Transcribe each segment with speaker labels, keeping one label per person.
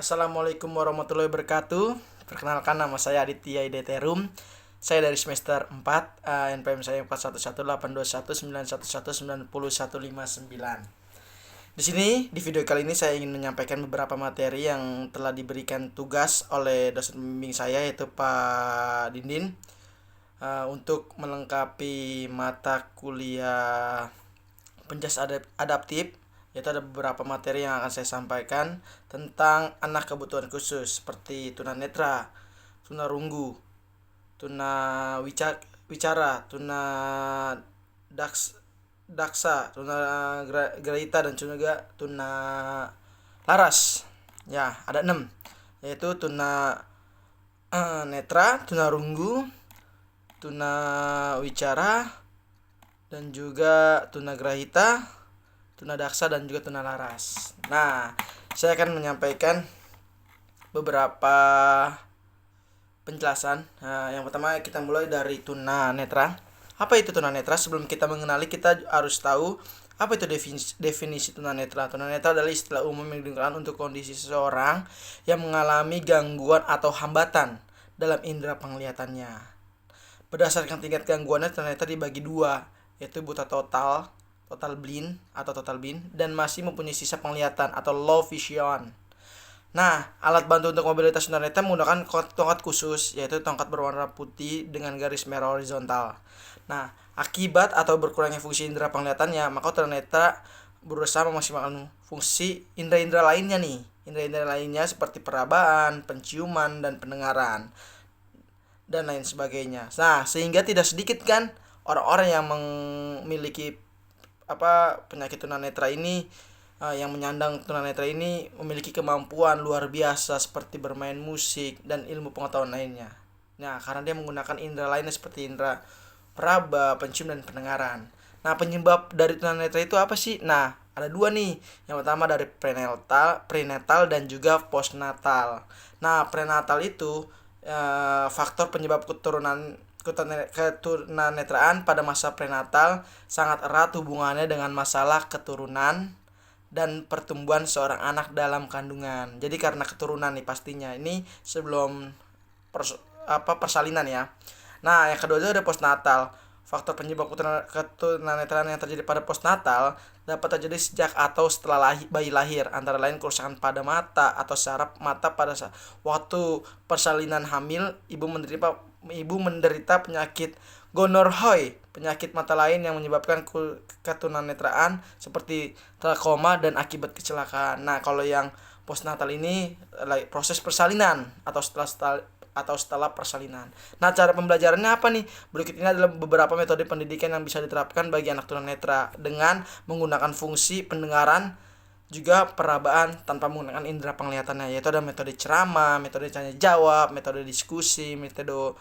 Speaker 1: Assalamualaikum warahmatullahi wabarakatuh. Perkenalkan, nama saya Aditya Ideterum. Saya dari semester 4, NPM saya 4118219119119059. Di sini, di video kali ini saya ingin menyampaikan beberapa materi yang telah diberikan tugas oleh dosen pembimbing saya, yaitu Pak Dindin, untuk melengkapi mata kuliah penjas adaptif, yaitu ada beberapa materi yang akan saya sampaikan tentang anak kebutuhan khusus seperti tunanetra, tunarunggu, wicara, daks, daksa, grahita, dan juga tuna laras. Ya, ada 6, yaitu netra, tunarunggu, wicara, dan juga tunagrahita, tunadaksa, dan juga tunalaras. Nah, saya akan menyampaikan beberapa penjelasan. Yang pertama kita mulai dari tunanetra. Apa itu tunanetra? Sebelum kita mengenali, kita harus tahu apa itu definisi tunanetra. Tunanetra adalah istilah umum yang digunakan untuk kondisi seseorang yang mengalami gangguan atau hambatan dalam indera penglihatannya. Berdasarkan tingkat gangguannya, tunanetra dibagi dua, yaitu buta total blind atau total blind, dan masih mempunyai sisa penglihatan atau low vision. Nah, alat bantu untuk mobilitas tunanetra menggunakan tongkat khusus, yaitu tongkat berwarna putih dengan garis merah horizontal. Nah, akibat atau berkurangnya fungsi indera penglihatannya, maka tunanetra berusaha memaksimalkan fungsi indera-indera lainnya nih. Indera-indera lainnya seperti perabaan, penciuman, dan pendengaran, dan lain sebagainya. Nah, sehingga tidak sedikit kan orang-orang yang memiliki penyakit tunanetra ini, yang menyandang tunanetra ini memiliki kemampuan luar biasa seperti bermain musik dan ilmu pengetahuan lainnya. Nah, karena dia menggunakan indera lainnya seperti indera peraba, pencium, dan pendengaran. Nah, penyebab dari tunanetra itu apa sih? Nah, ada dua nih. Yang pertama dari prenatal dan juga postnatal. Nah, prenatal itu faktor penyebab ketunanetraan pada masa prenatal sangat erat hubungannya dengan masalah keturunan dan pertumbuhan seorang anak dalam kandungan. Jadi karena keturunan nih pastinya. Ini sebelum persalinan ya. Nah, yang kedua itu ada postnatal. Faktor penyebab ketunanetraan yang terjadi pada postnatal dapat terjadi sejak atau setelah bayi lahir, antara lain kerusakan pada mata atau saraf mata pada waktu persalinan hamil. Ibu menderita penyakit gonorrhea, penyakit mata lain yang menyebabkan ketunanetraan seperti trauma dan akibat kecelakaan. Nah, kalau yang postnatal ini proses persalinan atau setelah persalinan. Nah, cara pembelajarannya apa nih? Berikut ini adalah beberapa metode pendidikan yang bisa diterapkan bagi anak tunanetra dengan menggunakan fungsi pendengaran juga perabaan tanpa menggunakan indera penglihatannya, yaitu ada metode ceramah, metode tanya jawab, metode diskusi, metode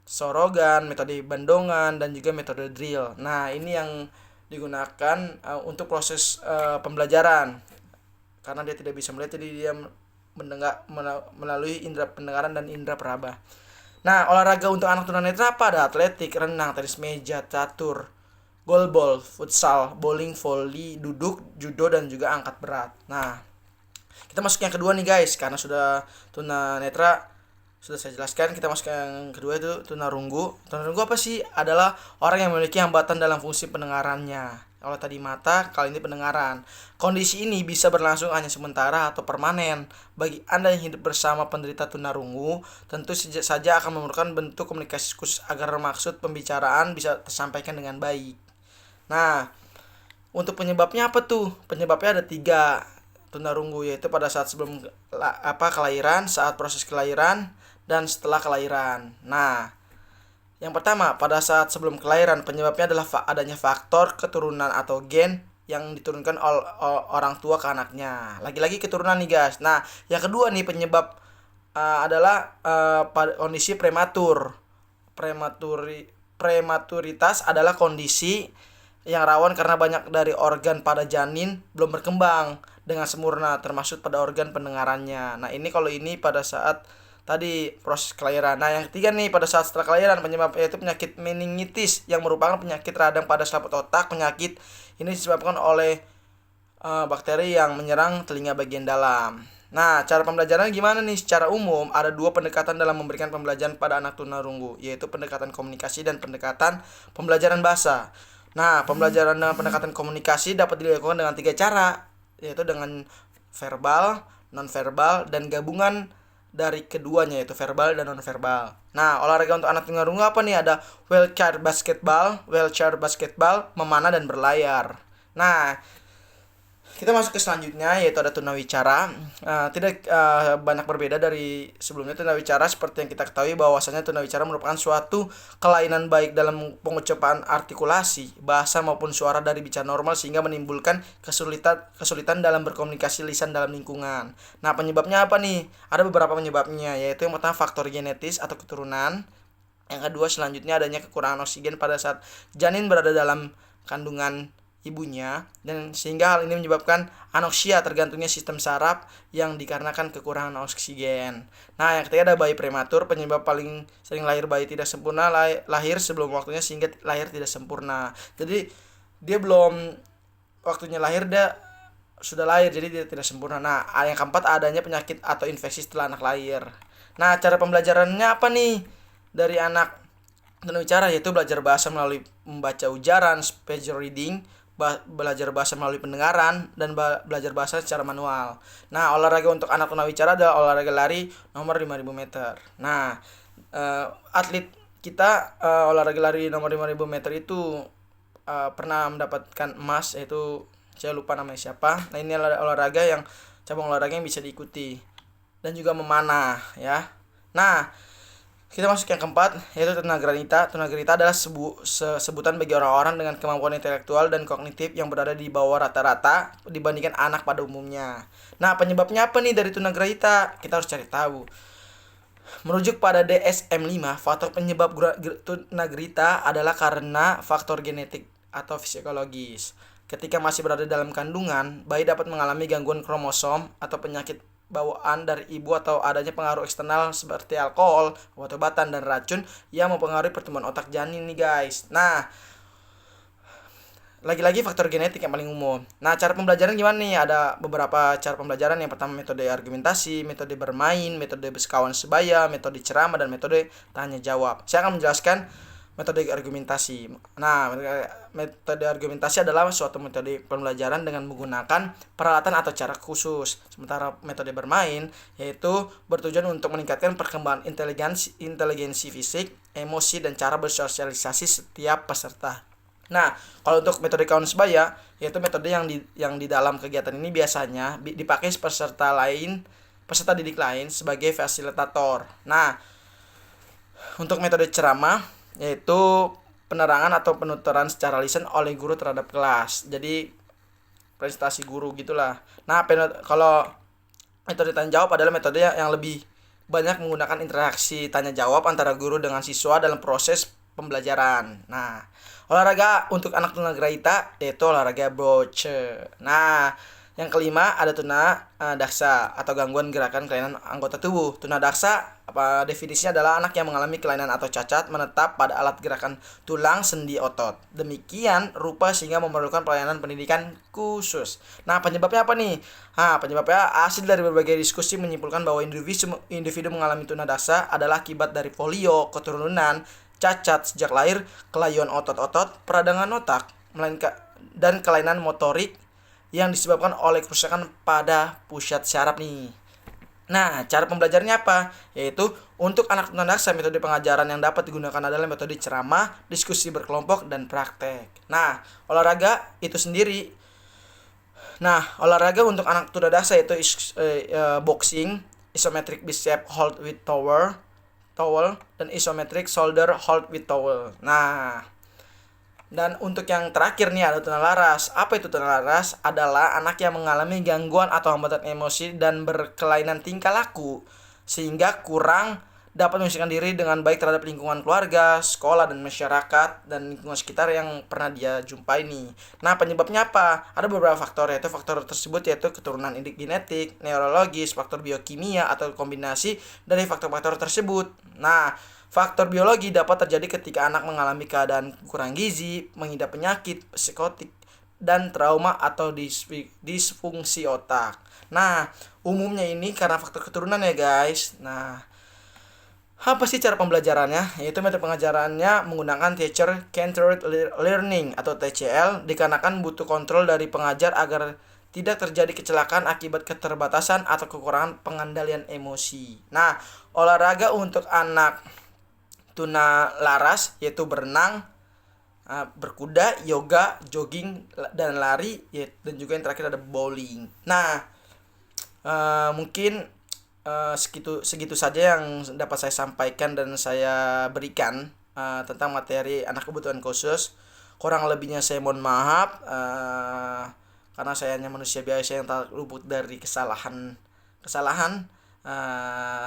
Speaker 1: sorogan, metode bandongan, dan juga metode drill. Nah, ini yang digunakan untuk proses pembelajaran, karena dia tidak bisa melihat, jadi dia mendengar melalui indera pendengaran dan indera peraba. Nah, olahraga untuk anak tunanetra apa? Ada atletik, renang, tenis meja, catur, goalball, futsal, bowling, volley, duduk, judo, dan juga angkat berat. Nah, kita masuk yang kedua nih guys, karena sudah tunanetra sudah saya jelaskan. Kita masuk yang kedua, itu tunarunggu. Tunarunggu apa sih? Adalah orang yang memiliki hambatan dalam fungsi pendengarannya. Kalau tadi mata, kali ini pendengaran. Kondisi ini bisa berlangsung hanya sementara atau permanen. Bagi Anda yang hidup bersama penderita tunarunggu, tentu saja akan memerlukan bentuk komunikasi khusus agar maksud pembicaraan bisa tersampaikan dengan baik. Nah, untuk penyebabnya apa tuh? Penyebabnya ada 3 tunarunggu, yaitu pada saat sebelum kelahiran, saat proses kelahiran, dan setelah kelahiran. Nah, yang pertama, pada saat sebelum kelahiran, penyebabnya adalah adanya faktor keturunan atau gen yang diturunkan orang tua ke anaknya. Lagi-lagi keturunan nih guys. Nah, yang kedua nih penyebab adalah kondisi prematur. Prematuritas adalah kondisi yang rawan karena banyak dari organ pada janin belum berkembang dengan sempurna, termasuk pada organ pendengarannya. Nah, ini kalau ini pada saat tadi proses kelahiran. Nah, yang ketiga nih pada saat setelah kelahiran, penyebabnya itu penyakit meningitis yang merupakan penyakit radang pada selaput otak. Penyakit ini disebabkan oleh bakteri yang menyerang telinga bagian dalam. Nah, cara pembelajaran gimana nih? Secara umum, ada dua pendekatan dalam memberikan pembelajaran pada anak tunarunggu, yaitu pendekatan komunikasi dan pendekatan pembelajaran bahasa. Nah, pembelajaran dengan pendekatan komunikasi dapat dilakukan dengan tiga cara, yaitu dengan verbal, nonverbal, dan gabungan dari keduanya, yaitu verbal dan nonverbal. Nah, olahraga untuk anak tunarunggu apa nih? Ada wheelchair basketball, memanah dan berlayar. Nah, kita masuk ke selanjutnya, yaitu ada tunawicara. Tidak banyak berbeda dari sebelumnya. Tunawicara seperti yang kita ketahui bahwasanya tunawicara merupakan suatu kelainan baik dalam pengucapan artikulasi, bahasa maupun suara dari bicara normal sehingga menimbulkan kesulitan dalam berkomunikasi lisan dalam lingkungan. Nah, penyebabnya apa nih? Ada beberapa penyebabnya, yaitu yang pertama faktor genetis atau keturunan. Yang kedua selanjutnya adanya kekurangan oksigen pada saat janin berada dalam kandungan ibunya, dan sehingga hal ini menyebabkan anoksia, tergantungnya sistem saraf yang dikarenakan kekurangan oksigen. Nah, yang ketiga ada bayi prematur. Penyebab paling sering lahir bayi tidak sempurna, lahir sebelum waktunya sehingga lahir tidak sempurna. Jadi dia belum waktunya lahir, dia sudah lahir, jadi dia tidak sempurna. Nah, yang keempat adanya penyakit atau infeksi setelah anak lahir. Nah, cara pembelajarannya apa nih dari anak tunawicara? Yaitu belajar bahasa melalui membaca ujaran, speech reading, belajar bahasa melalui pendengaran, dan belajar bahasa secara manual. Nah, olahraga untuk anak tunawicara adalah olahraga lari nomor 5.000 meter. Nah, atlet kita olahraga lari nomor 5.000 meter itu pernah mendapatkan emas, yaitu saya lupa namanya siapa. Nah, ini olahraga yang cabang olahraga yang bisa diikuti, dan juga memanah ya. Nah, kita masuk yang keempat, yaitu tunagrahita. Tunagrahita adalah sebutan bagi orang-orang dengan kemampuan intelektual dan kognitif yang berada di bawah rata-rata dibandingkan anak pada umumnya. Nah, penyebabnya apa nih dari tunagrahita? Kita harus cari tahu. Merujuk pada DSM-5, faktor penyebab tunagrahita adalah karena faktor genetik atau psikologis. Ketika masih berada dalam kandungan, bayi dapat mengalami gangguan kromosom atau penyakit bawaan dari ibu atau adanya pengaruh eksternal seperti alkohol, obat-obatan, dan racun yang mempengaruhi pertumbuhan otak janin nih guys. Nah, lagi-lagi faktor genetik yang paling umum. Nah, cara pembelajaran gimana nih? Ada beberapa cara pembelajaran. Yang pertama metode argumentasi, metode bermain, metode berkawan sebaya, metode ceramah, dan metode tanya jawab. Saya akan menjelaskan metode argumentasi. Nah, metode argumentasi adalah suatu metode pembelajaran dengan menggunakan peralatan atau cara khusus. Sementara metode bermain yaitu bertujuan untuk meningkatkan perkembangan inteligensi fisik, emosi, dan cara bersosialisasi setiap peserta. Nah, kalau untuk metode kawan sebaya, yaitu metode yang di dalam kegiatan ini biasanya dipakai peserta didik lain sebagai fasilitator. Nah, untuk metode ceramah yaitu penerangan atau penuturan secara lisan oleh guru terhadap kelas. Jadi prestasi guru gitulah. Nah, kalau metode tanya jawab adalah metode yang lebih banyak menggunakan interaksi tanya jawab antara guru dengan siswa dalam proses pembelajaran. Nah, olahraga untuk anak tunagrahita yaitu olahraga broche. Nah, yang kelima ada tunadaksa atau gangguan gerakan kelainan anggota tubuh. Tunadaksa definisinya adalah anak yang mengalami kelainan atau cacat menetap pada alat gerakan tulang, sendi, otot. Demikian rupa sehingga memerlukan pelayanan pendidikan khusus. Nah, penyebabnya apa nih? Penyebabnya hasil dari berbagai diskusi menyimpulkan bahwa individu mengalami tunadaksa adalah akibat dari polio, keturunan, cacat sejak lahir, kelayuan otot-otot, peradangan otak, melainkan dan kelainan motorik yang disebabkan oleh kerusakan pada pusat syaraf nih. Nah, cara pembelajarannya apa? Yaitu untuk anak tunadaksa metode pengajaran yang dapat digunakan adalah metode ceramah, diskusi berkelompok, dan praktek. Nah, olahraga itu sendiri. Nah, olahraga untuk anak tunadaksa yaitu boxing, isometric bicep hold with towel, dan isometric shoulder hold with towel. Nah, dan untuk yang terakhir nih ada tunalaras. Apa itu tunalaras? Adalah anak yang mengalami gangguan atau hambatan emosi dan berkelainan tingkah laku sehingga kurang dapat menyesuaikan diri dengan baik terhadap lingkungan keluarga, sekolah, dan masyarakat dan lingkungan sekitar yang pernah dia jumpai nih. Nah, penyebabnya apa? Ada beberapa faktor, yaitu faktor tersebut yaitu keturunan genetik, neurologis, faktor biokimia, atau kombinasi dari faktor-faktor tersebut. Nah, faktor biologi dapat terjadi ketika anak mengalami keadaan kurang gizi, mengidap penyakit, psikotik, dan trauma atau disfungsi otak. Nah, umumnya ini karena faktor keturunan ya guys. Nah, apa sih cara pembelajarannya? Yaitu metode pengajarannya menggunakan teacher centered learning atau TCL, dikarenakan butuh kontrol dari pengajar agar tidak terjadi kecelakaan akibat keterbatasan atau kekurangan pengendalian emosi. Nah, olahraga untuk anak tuna laras yaitu berenang, berkuda, yoga, jogging dan lari, dan juga yang terakhir ada bowling. Nah, mungkin segitu saja yang dapat saya sampaikan dan saya berikan tentang materi anak kebutuhan khusus. Kurang lebihnya saya mohon maaf, karena saya hanya manusia biasa yang tak luput dari kesalahan.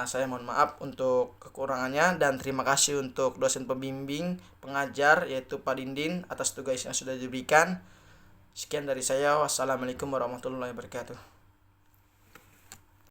Speaker 1: Saya mohon maaf untuk kekurangannya, dan terima kasih untuk dosen pembimbing pengajar yaitu Pak Dindin atas tugas yang sudah diberikan. Sekian dari saya. Wassalamualaikum warahmatullahi wabarakatuh.